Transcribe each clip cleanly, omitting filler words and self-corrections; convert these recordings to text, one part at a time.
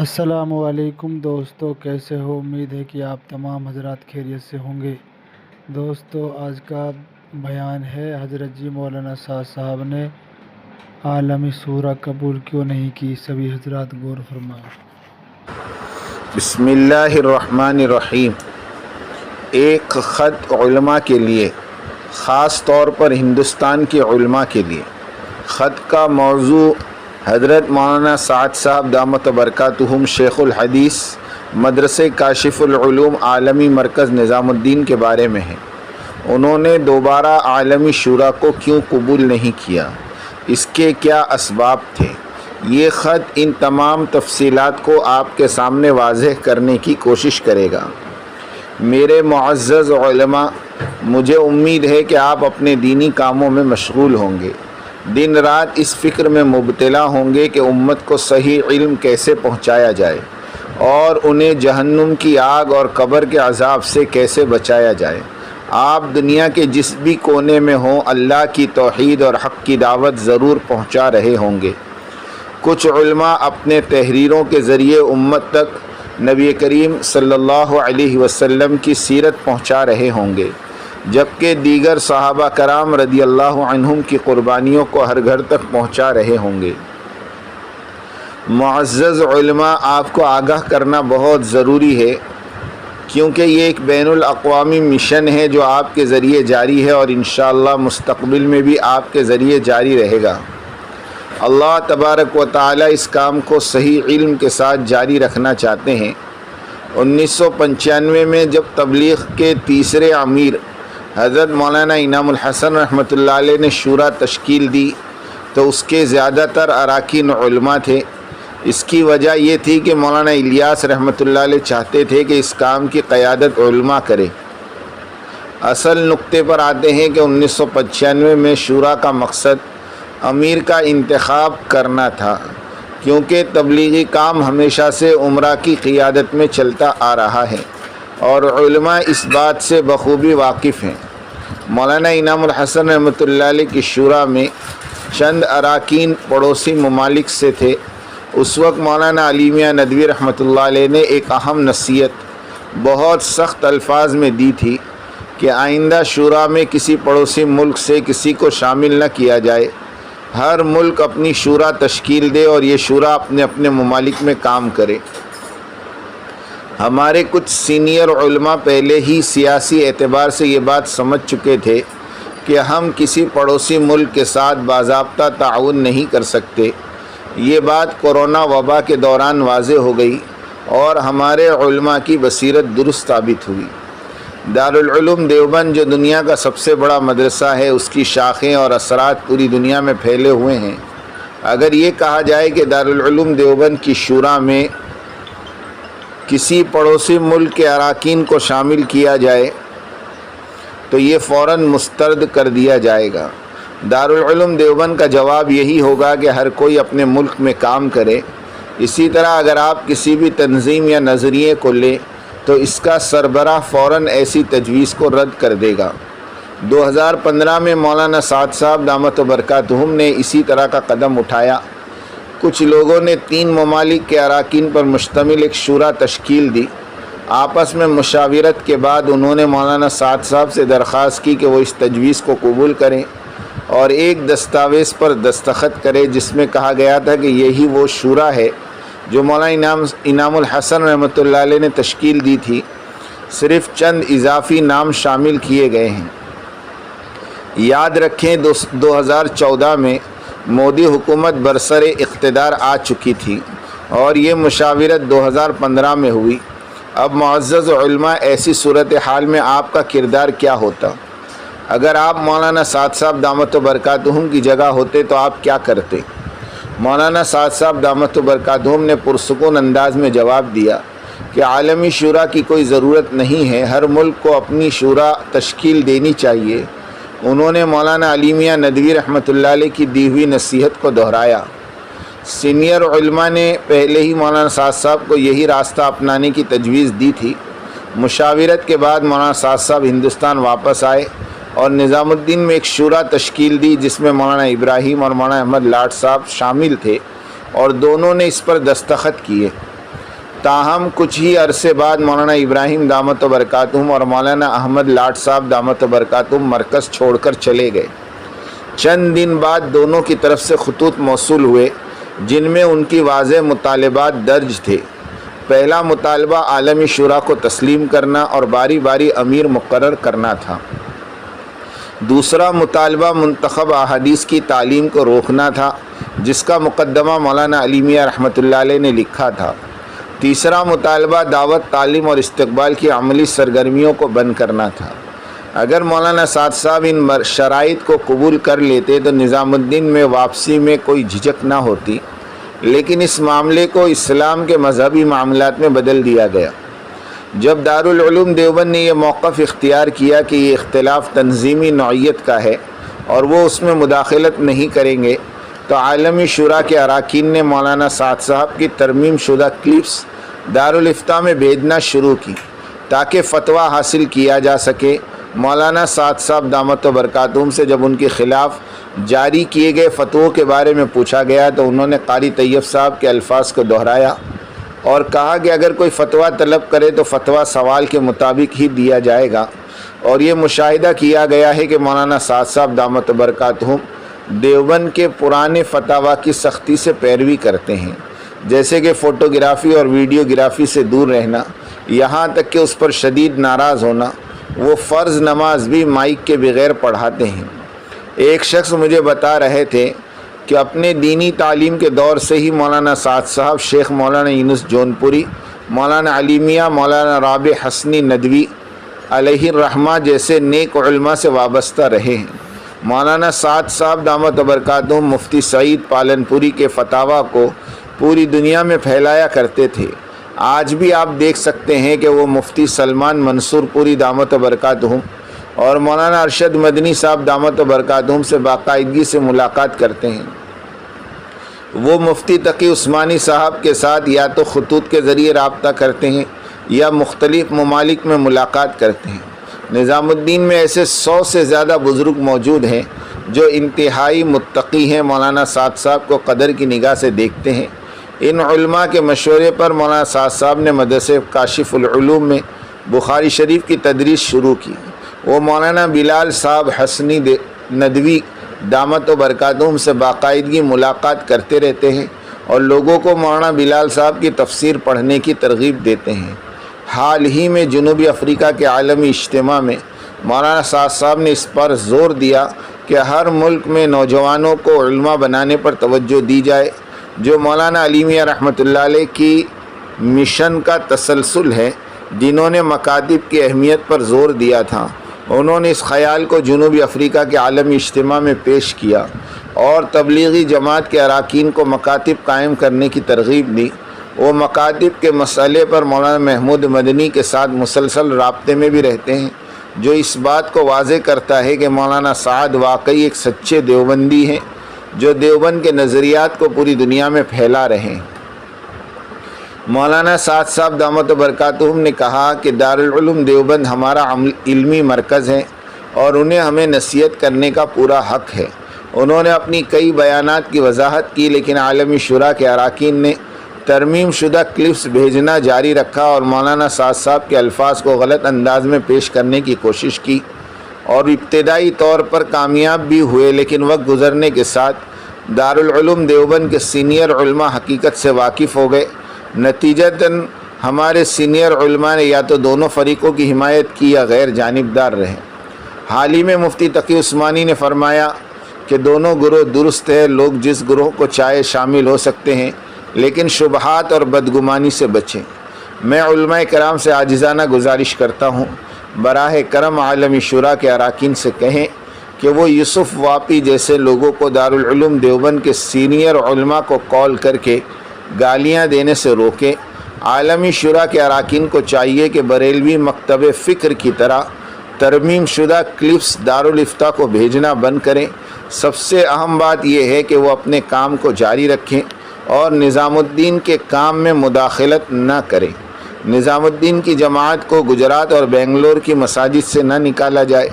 السلام علیکم دوستو، کیسے ہو؟ امید ہے کہ آپ تمام حضرات خیریت سے ہوں گے۔ دوستو، آج کا بیان ہے حضرت جی مولانا سعد صاحب نے عالمی شورا قبول کیوں نہیں کی۔ سبھی حضرات غور فرمائیں۔ بسم اللہ الرحمن الرحیم۔ ایک خط علماء کے لیے، خاص طور پر ہندوستان کے علماء کے لیے۔ خط کا موضوع حضرت مولانا سعد صاحب دامت برکاتہم شیخ الحدیث مدرسہ کاشف العلوم عالمی مرکز نظام الدین کے بارے میں ہے۔ انہوں نے دوبارہ عالمی شورا کو کیوں قبول نہیں کیا، اس کے کیا اسباب تھے؟ یہ خط ان تمام تفصیلات کو آپ کے سامنے واضح کرنے کی کوشش کرے گا۔ میرے معزز علماء، مجھے امید ہے کہ آپ اپنے دینی کاموں میں مشغول ہوں گے، دن رات اس فکر میں مبتلا ہوں گے کہ امت کو صحیح علم کیسے پہنچایا جائے اور انہیں جہنم کی آگ اور قبر کے عذاب سے کیسے بچایا جائے۔ آپ دنیا کے جس بھی کونے میں ہوں، اللہ کی توحید اور حق کی دعوت ضرور پہنچا رہے ہوں گے۔ کچھ علماء اپنے تحریروں کے ذریعے امت تک نبی کریم صلی اللہ علیہ وسلم کی سیرت پہنچا رہے ہوں گے، جبکہ دیگر صحابہ کرام رضی اللہ عنہم کی قربانیوں کو ہر گھر تک پہنچا رہے ہوں گے۔ معزز علماء، آپ کو آگاہ کرنا بہت ضروری ہے، کیونکہ یہ ایک بین الاقوامی مشن ہے جو آپ کے ذریعے جاری ہے اور انشاءاللہ مستقبل میں بھی آپ کے ذریعے جاری رہے گا۔ اللہ تبارک و تعالی اس کام کو صحیح علم کے ساتھ جاری رکھنا چاہتے ہیں۔ 1995 میں جب تبلیغ کے تیسرے امیر حضرت مولانا انعام الحسن رحمۃ اللہ علیہ نے شورا تشکیل دی تو اس کے زیادہ تر اراکین علماء تھے۔ اس کی وجہ یہ تھی کہ مولانا الیاس رحمۃ اللہ علیہ چاہتے تھے کہ اس کام کی قیادت علماء کرے۔ اصل نقطے پر آتے ہیں کہ 1995 میں شورا کا مقصد امیر کا انتخاب کرنا تھا، کیونکہ تبلیغی کام ہمیشہ سے امراء کی قیادت میں چلتا آ رہا ہے اور علماء اس بات سے بخوبی واقف ہیں۔ مولانا انعام الحسن رحمۃ اللہ علیہ کی شورا میں چند اراکین پڑوسی ممالک سے تھے۔ اس وقت مولانا علی میاں ندوی رحمۃ اللہ علیہ نے ایک اہم نصیحت بہت سخت الفاظ میں دی تھی کہ آئندہ شورا میں کسی پڑوسی ملک سے کسی کو شامل نہ کیا جائے، ہر ملک اپنی شورا تشکیل دے اور یہ شورا اپنے اپنے ممالک میں کام کرے۔ ہمارے کچھ سینئر علماء پہلے ہی سیاسی اعتبار سے یہ بات سمجھ چکے تھے کہ ہم کسی پڑوسی ملک کے ساتھ باضابطہ تعاون نہیں کر سکتے۔ یہ بات کورونا وبا کے دوران واضح ہو گئی اور ہمارے علماء کی بصیرت درست ثابت ہوئی۔ دارالعلوم دیوبند جو دنیا کا سب سے بڑا مدرسہ ہے، اس کی شاخیں اور اثرات پوری دنیا میں پھیلے ہوئے ہیں۔ اگر یہ کہا جائے کہ دارالعلوم دیوبند کی شورا میں کسی پڑوسی ملک کے اراکین کو شامل کیا جائے تو یہ فوراً مسترد کر دیا جائے گا۔ دارالعلوم دیوبند کا جواب یہی ہوگا کہ ہر کوئی اپنے ملک میں کام کرے۔ اسی طرح اگر آپ کسی بھی تنظیم یا نظریے کو لیں تو اس کا سربراہ فوراً ایسی تجویز کو رد کر دے گا۔ 2015 میں مولانا سعد صاحب دامت برکاتہم نے اسی طرح کا قدم اٹھایا۔ کچھ لوگوں نے 3 ممالک کے اراکین پر مشتمل ایک شورا تشکیل دی۔ آپس میں مشاورت کے بعد انہوں نے مولانا سعد صاحب سے درخواست کی کہ وہ اس تجویز کو قبول کریں اور ایک دستاویز پر دستخط کرے جس میں کہا گیا تھا کہ یہی وہ شورا ہے جو مولانا انعام الحسن رحمۃ اللہ علیہ نے تشکیل دی تھی، صرف چند اضافی نام شامل کیے گئے ہیں۔ یاد رکھیں 2014 میں مودی حکومت برسر اقتدار آ چکی تھی اور یہ مشاورت 2015 میں ہوئی۔ اب معزز علماء، ایسی صورتحال میں آپ کا کردار کیا ہوتا؟ اگر آپ مولانا سعد صاحب دامت برکاتہم کی جگہ ہوتے تو آپ کیا کرتے؟ مولانا سعد صاحب دامت برکاتہم نے پرسکون انداز میں جواب دیا کہ عالمی شورا کی کوئی ضرورت نہیں ہے، ہر ملک کو اپنی شورا تشکیل دینی چاہیے۔ انہوں نے مولانا علی میاں ندوی رحمۃ اللہ علیہ کی دی ہوئی نصیحت کو دہرایا۔ سینئر علماء نے پہلے ہی مولانا سعد صاحب کو یہی راستہ اپنانے کی تجویز دی تھی۔ مشاورت کے بعد مولانا سعد صاحب ہندوستان واپس آئے اور نظام الدین میں ایک شورا تشکیل دی جس میں مولانا ابراہیم اور مولانا احمد لاٹ صاحب شامل تھے اور دونوں نے اس پر دستخط کیے۔ تاہم کچھ ہی عرصے بعد مولانا ابراہیم دامت برکاتہم اور مولانا احمد لاٹ صاحب دامت برکاتہم مرکز چھوڑ کر چلے گئے۔ چند دن بعد دونوں کی طرف سے خطوط موصول ہوئے جن میں ان کی واضح مطالبات درج تھے۔ پہلا مطالبہ عالمی شورا کو تسلیم کرنا اور باری باری امیر مقرر کرنا تھا۔ دوسرا مطالبہ منتخب احادیث کی تعلیم کو روکنا تھا، جس کا مقدمہ مولانا علی میاں رحمۃ اللہ علیہ نے لکھا تھا۔ تیسرا مطالبہ دعوت، تعلیم اور استقبال کی عملی سرگرمیوں کو بند کرنا تھا۔ اگر مولانا سعد صاحب ان شرائط کو قبول کر لیتے تو نظام الدین میں واپسی میں کوئی جھجک نہ ہوتی، لیکن اس معاملے کو اسلام کے مذہبی معاملات میں بدل دیا گیا۔ جب دارالعلوم دیوبند نے یہ موقف اختیار کیا کہ یہ اختلاف تنظیمی نوعیت کا ہے اور وہ اس میں مداخلت نہیں کریں گے، تو عالمی شورا کے اراکین نے مولانا سعد صاحب کی ترمیم شدہ کلپس دارالافتاء میں بھیجنا شروع کی تاکہ فتویٰ حاصل کیا جا سکے۔ مولانا سعد صاحب دامت برکاتہم سے جب ان کے خلاف جاری کیے گئے فتووں کے بارے میں پوچھا گیا تو انہوں نے قاری طیب صاحب کے الفاظ کو دہرایا اور کہا کہ اگر کوئی فتویٰ طلب کرے تو فتویٰ سوال کے مطابق ہی دیا جائے گا، اور یہ مشاہدہ کیا گیا ہے کہ مولانا سعد صاحب دامت برکاتہم دیوبند کے پرانے فتاویٰ کی سختی سے پیروی کرتے ہیں، جیسے کہ فوٹوگرافی اور ویڈیوگرافی سے دور رہنا، یہاں تک کہ اس پر شدید ناراض ہونا۔ وہ فرض نماز بھی مائک کے بغیر پڑھاتے ہیں۔ ایک شخص مجھے بتا رہے تھے کہ اپنے دینی تعلیم کے دور سے ہی مولانا سعد صاحب شیخ مولانا یونس جونپوری، مولانا علی میاں، مولانا رابع حسنی ندوی علیہ الرحمہ جیسے نیک علماء سے وابستہ رہے ہیں۔ مولانا سعد صاحب دامت برکاتہم مفتی سعید پالنپوری کے فتاویٰ کو پوری دنیا میں پھیلایا کرتے تھے۔ آج بھی آپ دیکھ سکتے ہیں کہ وہ مفتی سلمان منصور پوری دامت برکاتہم اور مولانا ارشد مدنی صاحب دامت برکاتہم سے باقاعدگی سے ملاقات کرتے ہیں۔ وہ مفتی تقی عثمانی صاحب کے ساتھ یا تو خطوط کے ذریعے رابطہ کرتے ہیں یا مختلف ممالک میں ملاقات کرتے ہیں۔ نظام الدین میں ایسے 100 سے زیادہ بزرگ موجود ہیں جو انتہائی متقی ہیں، مولانا سعد صاحب کو قدر کی نگاہ سے دیکھتے ہیں۔ ان علماء کے مشورے پر مولانا سعد صاحب نے مدرسے کاشف العلوم میں بخاری شریف کی تدریس شروع کی۔ وہ مولانا بلال صاحب حسنی ندوی دامت برکاتہم سے باقاعدگی ملاقات کرتے رہتے ہیں اور لوگوں کو مولانا بلال صاحب کی تفسیر پڑھنے کی ترغیب دیتے ہیں۔ حال ہی میں جنوبی افریقہ کے عالمی اجتماع میں مولانا سعد صاحب نے اس پر زور دیا کہ ہر ملک میں نوجوانوں کو علماء بنانے پر توجہ دی جائے، جو مولانا علی میاں رحمۃ اللہ علیہ کی مشن کا تسلسل ہے، جنہوں نے مکاتب کی اہمیت پر زور دیا تھا۔ انہوں نے اس خیال کو جنوبی افریقہ کے عالمی اجتماع میں پیش کیا اور تبلیغی جماعت کے اراکین کو مکاتب قائم کرنے کی ترغیب دی۔ وہ مکاتب کے مسئلے پر مولانا محمود مدنی کے ساتھ مسلسل رابطے میں بھی رہتے ہیں، جو اس بات کو واضح کرتا ہے کہ مولانا سعد واقعی ایک سچے دیوبندی ہیں جو دیوبند کے نظریات کو پوری دنیا میں پھیلا رہے ہیں۔ مولانا سعد صاحب دامت برکاتہم نے کہا کہ دارالعلوم دیوبند ہمارا علمی مرکز ہے اور انہیں ہمیں نصیحت کرنے کا پورا حق ہے۔ انہوں نے اپنی کئی بیانات کی وضاحت کی، لیکن عالمی شورا کے اراکین نے ترمیم شدہ کلپس بھیجنا جاری رکھا اور مولانا سعد صاحب کے الفاظ کو غلط انداز میں پیش کرنے کی کوشش کی اور ابتدائی طور پر کامیاب بھی ہوئے، لیکن وقت گزرنے کے ساتھ دارالعلوم دیوبند کے سینئر علماء حقیقت سے واقف ہو گئے۔ نتیجتاً ہمارے سینئر علماء نے یا تو دونوں فریقوں کی حمایت کی یا غیر جانبدار رہے۔ حال ہی میں مفتی تقی عثمانی نے فرمایا کہ دونوں گروہ درست ہے، لوگ جس گروہ کو چاہے شامل ہو سکتے ہیں، لیکن شبہات اور بدگمانی سے بچیں۔ میں علماء کرام سے عاجزانہ گزارش کرتا ہوں، براہ کرم عالمی شورا کے اراکین سے کہیں کہ وہ یوسف واپی جیسے لوگوں کو دارالعلوم دیوبند کے سینئر علماء کو کال کر کے گالیاں دینے سے روکیں۔ عالمی شورا کے اراکین کو چاہیے کہ بریلوی مکتب فکر کی طرح ترمیم شدہ کلپس دارالافتاء کو بھیجنا بند کریں۔ سب سے اہم بات یہ ہے کہ وہ اپنے کام کو جاری رکھیں اور نظام الدین کے کام میں مداخلت نہ کریں۔ نظام الدین کی جماعت کو گجرات اور بنگلور کی مساجد سے نہ نکالا جائے۔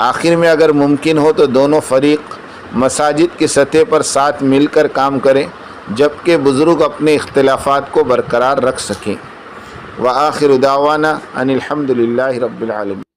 آخر میں اگر ممکن ہو تو دونوں فریق مساجد کی سطح پر ساتھ مل کر کام کریں جبکہ بزرگ اپنے اختلافات کو برقرار رکھ سکیں۔ وآخر دعوانا ان الحمد للہ رب العالمین۔